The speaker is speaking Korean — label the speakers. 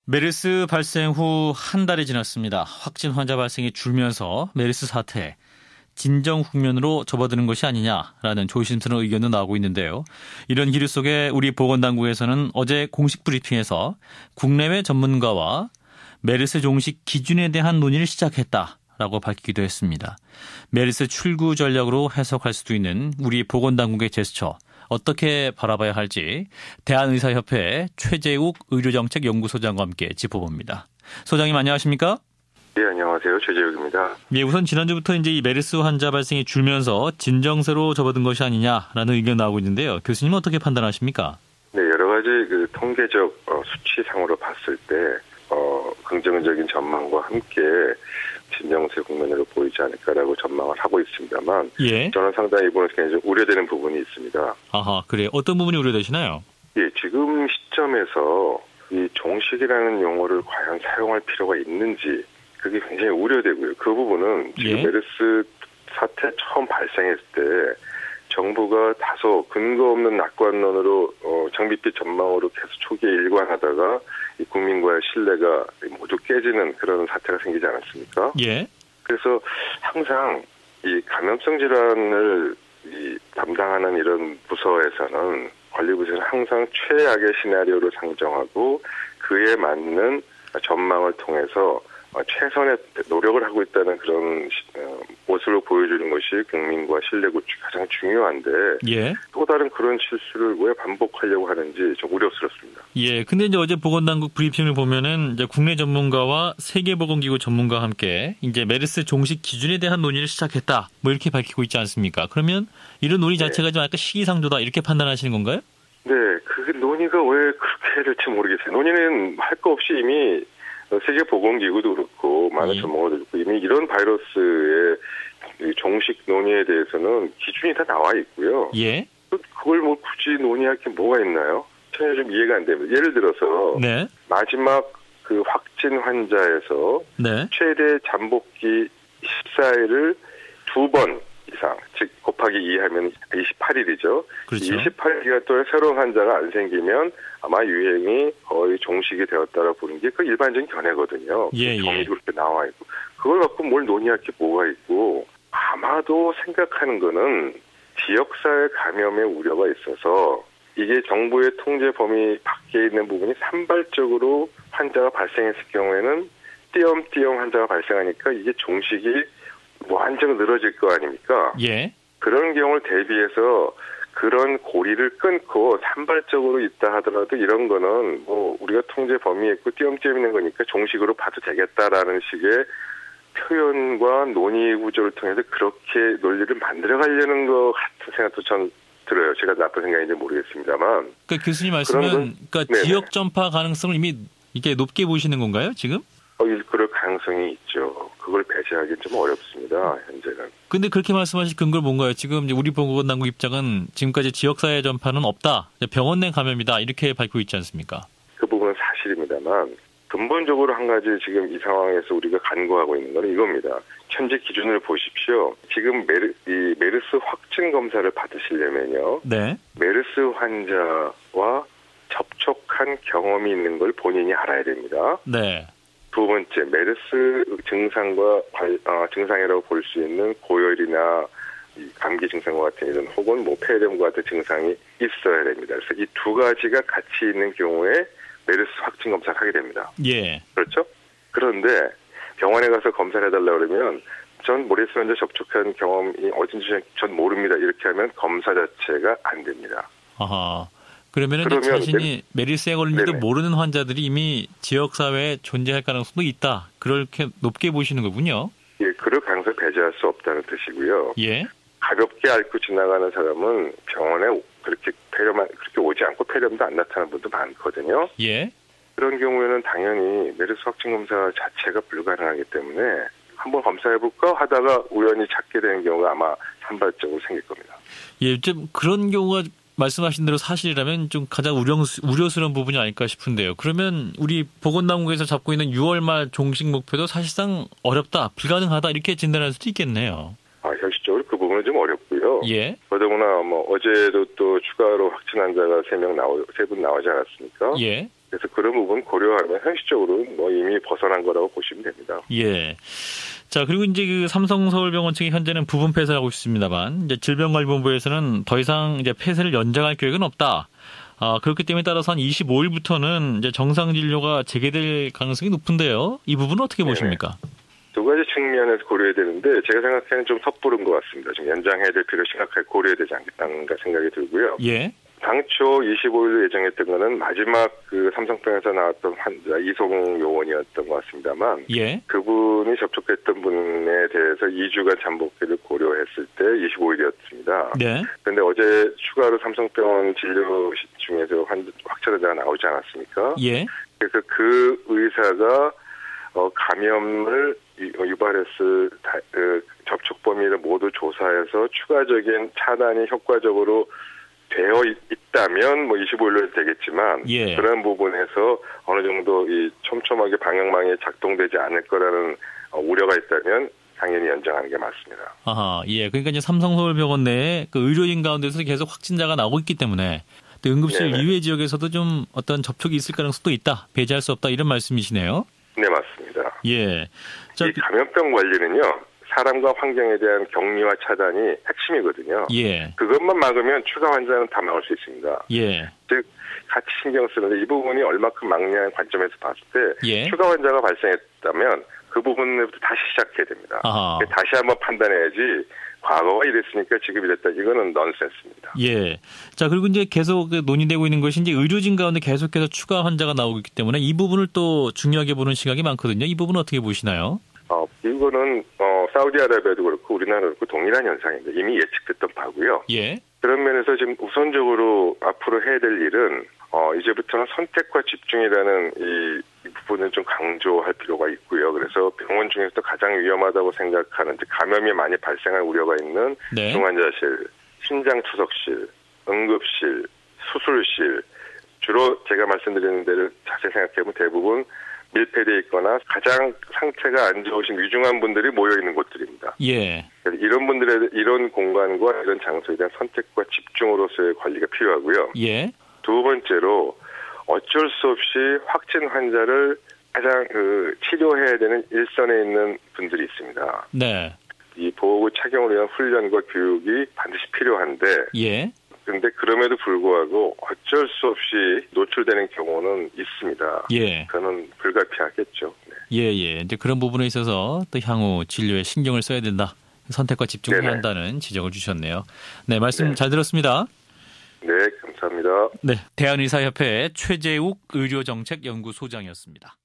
Speaker 1: 메르스 발생 후 한 달이 지났습니다. 확진 환자 발생이 줄면서 메르스 사태 진정 국면으로 접어드는 것이 아니냐라는 조심스러운 의견도 나오고 있는데요. 이런 기류 속에 우리 보건당국에서는 어제 공식 브리핑에서 국내외 전문가와 메르스 종식 기준에 대한 논의를 시작했다라고 밝히기도 했습니다. 메르스 출구 전략으로 해석할 수도 있는 우리 보건당국의 제스처 어떻게 바라봐야 할지 대한의사협회 최재욱 의료정책연구소장과 함께 짚어봅니다. 소장님 안녕하십니까?
Speaker 2: 네, 안녕하세요. 최재욱입니다.
Speaker 1: 예, 우선 지난주부터 이제 이 메르스 환자 발생이 줄면서 진정세로 접어든 것이 아니냐라는 의견 나오고 있는데요. 교수님은 어떻게 판단하십니까?
Speaker 2: 네, 여러 가지 통계적 수치상으로 봤을 때 긍정적인 전망과 함께 진정세 국면으로 보이지 않을까라고 전망을 하고 있습니다만,
Speaker 1: 예.
Speaker 2: 저는 상당히 이번에 굉장히 우려되는 부분이 있습니다.
Speaker 1: 아하, 그래요. 어떤 부분이 우려되시나요?
Speaker 2: 예, 지금 시점에서 이 종식이라는 용어를 과연 사용할 필요가 있는지 그게 굉장히 우려되고요. 그 부분은 지금 메르스 사태 처음 발생했을 때 정부가 다소 근거 없는 낙관론으로 장밋빛 전망으로 계속 초기에 일관하다가 이 국민과의 신뢰가 모두 깨지는 그런 사태가 생기지 않았습니까?
Speaker 1: 예.
Speaker 2: 그래서 항상 이 감염성 질환을 담당하는 이런 부서에서는 관리부서는 항상 최악의 시나리오를 상정하고 그에 맞는 전망을 통해서 최선의 노력을 하고 있다는 그런 모습을 보여주는 것이 국민과 신뢰 구축이 가장 중요한데
Speaker 1: 예.
Speaker 2: 또 다른 그런 실수를 왜 반복하려고 하는지 좀 우려스럽습니다.
Speaker 1: 예. 근데 이제 어제 보건당국 브리핑을 보면은 이제 국내 전문가와 세계보건기구 전문가와 함께 이제 메르스 종식 기준에 대한 논의를 시작했다. 뭐 이렇게 밝히고 있지 않습니까? 그러면 이런 논의 자체가 좀 약간 시기상조다 이렇게 판단하시는 건가요?
Speaker 2: 네. 그 논의가 왜 그렇게 될지 모르겠어요. 논의는 할 거 없이 이미 세계보건기구도 그렇고 많은 전문가도 그렇고 이미 이런 바이러스의 종식 논의에 대해서는 기준이 다 나와 있고요.
Speaker 1: 예.
Speaker 2: 그걸 뭐 굳이 논의할 게 뭐가 있나요? 전혀 좀 이해가 안 됩니다. 예를 들어서
Speaker 1: 네.
Speaker 2: 마지막 그 확진 환자에서
Speaker 1: 네.
Speaker 2: 최대 잠복기 14일을 2번 이상, 즉 곱하기 2 하면 28일이죠.
Speaker 1: 그렇죠.
Speaker 2: 28일 기간 동안 새로운 환자가 안 생기면 아마 유행이 거의 종식이 되었다라고 보는 게 그 일반적인 견해거든요.
Speaker 1: 예,
Speaker 2: 정의도 그렇게 나와 있고. 그걸 갖고 뭘 논의할 게 뭐가 있고 아마도 생각하는 거는 지역사회 감염의 우려가 있어서 이게 정부의 통제 범위 밖에 있는 부분이 산발적으로 환자가 발생했을 경우에는 띄엄띄엄 환자가 발생하니까 이게 종식이 완전 늘어질 거 아닙니까?
Speaker 1: 예.
Speaker 2: 그런 경우를 대비해서 그런 고리를 끊고 산발적으로 있다 하더라도 이런 거는 뭐 우리가 통제 범위에 있고 띄엄띄엄 있는 거니까 종식으로 봐도 되겠다라는 식의 표현과 논의 구조를 통해서 그렇게 논리를 만들어가려는 것 같은 생각도 전 들어요. 제가 나쁜 생각인지 모르겠습니다만.
Speaker 1: 그 교수님 말씀은 그러니까 지역 전파 가능성을 이미 이게 높게 보시는 건가요, 지금?
Speaker 2: 그럴 가능성이 있죠. 그걸 배제하기는 좀 어렵습니다, 현재는.
Speaker 1: 근데 그렇게 말씀하실 근거는 뭔가요? 지금 이제 우리 보건당국 입장은 지금까지 지역사회 전파는 없다. 병원 내 감염이다. 이렇게 밝히고 있지 않습니까?
Speaker 2: 그 부분은 사실입니다만 근본적으로 한 가지 지금 이 상황에서 우리가 간구하고 있는 건 이겁니다. 현재 기준을 보십시오. 지금 메르스 확진 검사를 받으시려면요. 네. 메르스 환자와 접촉한 경험이 있는 걸 본인이 알아야 됩니다.
Speaker 1: 네.
Speaker 2: 두 번째, 메르스 증상이라고 볼 수 있는 고열이나 감기 증상과 같은 이런 혹은 뭐 폐렴과 같은 증상이 있어야 됩니다. 그래서 이 두 가지가 같이 있는 경우에 메르스 확진 검사를 하게 됩니다. 예. 그렇죠? 그런데 병원에 가서 검사를 해달라고 그러면 전 메르스 환자 접촉한 경험이 어딘지 전 모릅니다. 이렇게 하면 검사 자체가 안 됩니다.
Speaker 1: 아하. 그러면 자신이 메르스에 걸린지도 모르는 환자들이 이미 지역사회에 존재할 가능성도 있다. 그렇게 높게 보시는 거군요.
Speaker 2: 예, 그럴 가능성을 배제할 수 없다는 뜻이고요. 예. 가볍게 앓고 지나가는 사람은 병원에 그렇게 오지 않고 폐렴도 안 나타나는 분도 많거든요. 예. 그런 경우에는 당연히 메르스 확진 검사 자체가 불가능하기 때문에 한번 검사해볼까 하다가 우연히 찾게 되는 경우가 아마 산발적으로 생길 겁니다.
Speaker 1: 예, 좀 그런 경우가 말씀하신 대로 사실이라면 좀 가장 우려스러운 부분이 아닐까 싶은데요. 그러면 우리 보건당국에서 잡고 있는 6월 말 종식 목표도 사실상 어렵다, 불가능하다 이렇게 진단할 수도 있겠네요.
Speaker 2: 현실적으로 그 부분은 좀 어렵고요.
Speaker 1: 예.
Speaker 2: 더더구나 어제도 또 추가로 확진 환자가 3분 나오지 않았습니까? 예. 그래서 그런 부분 고려하면 현실적으로는 뭐 이미 벗어난 거라고 보시면 됩니다.
Speaker 1: 예. 자, 그리고 이제 그 삼성서울병원 측이 현재는 부분 폐쇄를 하고 있습니다만, 이제 질병관리본부에서는 더 이상 이제 폐쇄를 연장할 계획은 없다. 그렇기 때문에 따라서 한 25일부터는 이제 정상 진료가 재개될 가능성이 높은데요. 이 부분은 어떻게 보십니까?
Speaker 2: 두 가지 측면에서 고려해야 되는데 제가 생각하기에는 좀 섣부른 것 같습니다. 좀 연장해야 될 필요를 심각하게 고려해야 되지 않겠는가 생각이 들고요.
Speaker 1: 예.
Speaker 2: 당초 25일로 예정했던 거는 마지막 그 삼성병에서 나왔던 환자 이송 요원이었던 것 같습니다만
Speaker 1: 예.
Speaker 2: 그분이 접촉했던 분에 대해서 2주간 잠복기를 고려했을 때 25일이었습니다.
Speaker 1: 네.
Speaker 2: 그런데 어제 추가로 삼성병원 진료 중에서 확진자가 나오지 않았습니까?
Speaker 1: 예.
Speaker 2: 그래서 그 의사가 감염을 유발했을 접촉 범위를 모두 조사해서 추가적인 차단이 효과적으로 되어 있다면 뭐 25일로 되겠지만
Speaker 1: 예.
Speaker 2: 그런 부분에서 어느 정도 이 촘촘하게 방역망이 작동되지 않을 거라는 우려가 있다면 당연히 연장하는 게 맞습니다.
Speaker 1: 아하, 예. 그러니까 이제 삼성서울병원 내에 그 의료인 가운데서 계속 확진자가 나오고 있기 때문에 또 응급실
Speaker 2: 네네.
Speaker 1: 이외 지역에서도 좀 어떤 접촉이 있을 가능성도 있다. 배제할 수 없다. 이런 말씀이시네요.
Speaker 2: 네, 맞습니다.
Speaker 1: 예.
Speaker 2: 이 감염병 관리는요. 사람과 환경에 대한 격리와 차단이 핵심이거든요.
Speaker 1: 예.
Speaker 2: 그것만 막으면 추가 환자는 다 막을 수 있습니다.
Speaker 1: 예.
Speaker 2: 즉 같이 신경 쓰는데 이 부분이 얼마큼 막냐는 관점에서 봤을 때
Speaker 1: 예.
Speaker 2: 추가 환자가 발생했다면 그 부분부터 다시 시작해야 됩니다.
Speaker 1: 아하.
Speaker 2: 다시 한번 판단해야지 과거가 이랬으니까 지금 이랬다. 이거는 넌센스입니다.
Speaker 1: 예. 자, 그리고 이제 계속 논의되고 있는 것이 이제 의료진 가운데 계속해서 추가 환자가 나오고 있기 때문에 이 부분을 또 중요하게 보는 시각이 많거든요. 이 부분은 어떻게 보시나요?
Speaker 2: 이거는 사우디아라비아도 그렇고 우리나라도 그렇고 동일한 현상인데 이미 예측됐던 바고요.
Speaker 1: 예.
Speaker 2: 그런 면에서 지금 우선적으로 앞으로 해야 될 일은 이제부터는 선택과 집중이라는 이 부분을 좀 강조할 필요가 있고요. 그래서 병원 중에서도 가장 위험하다고 생각하는 감염이 많이 발생할 우려가 있는
Speaker 1: 네.
Speaker 2: 중환자실, 심장투석실, 응급실, 수술실 주로 제가 말씀드리는 데를 자세히 생각해보면 대부분 밀폐되어 있거나 가장 상태가 안 좋으신 위중한 분들이 모여있는 곳들입니다.
Speaker 1: 예.
Speaker 2: 이런 분들의 이런 공간과 이런 장소에 대한 선택과 집중으로서의 관리가 필요하고요.
Speaker 1: 예.
Speaker 2: 두 번째로 어쩔 수 없이 확진 환자를 가장 치료해야 되는 일선에 있는 분들이 있습니다.
Speaker 1: 네.
Speaker 2: 이 보호구 착용을 위한 훈련과 교육이 반드시 필요한데
Speaker 1: 예.
Speaker 2: 그런데 그럼에도 불구하고 어쩔 수 없이 노출되는 경우는 있습니다.
Speaker 1: 예.
Speaker 2: 그거는 불가피하겠죠. 네.
Speaker 1: 예. 이제 그런 부분에 있어서 또 향후 진료에 신경을 써야 된다. 선택과 집중해야
Speaker 2: 네네.
Speaker 1: 한다는 지적을 주셨네요. 네, 말씀
Speaker 2: 네.
Speaker 1: 잘 들었습니다.
Speaker 2: 네, 감사합니다.
Speaker 1: 네, 대한의사협회 최재욱 의료정책연구소장이었습니다.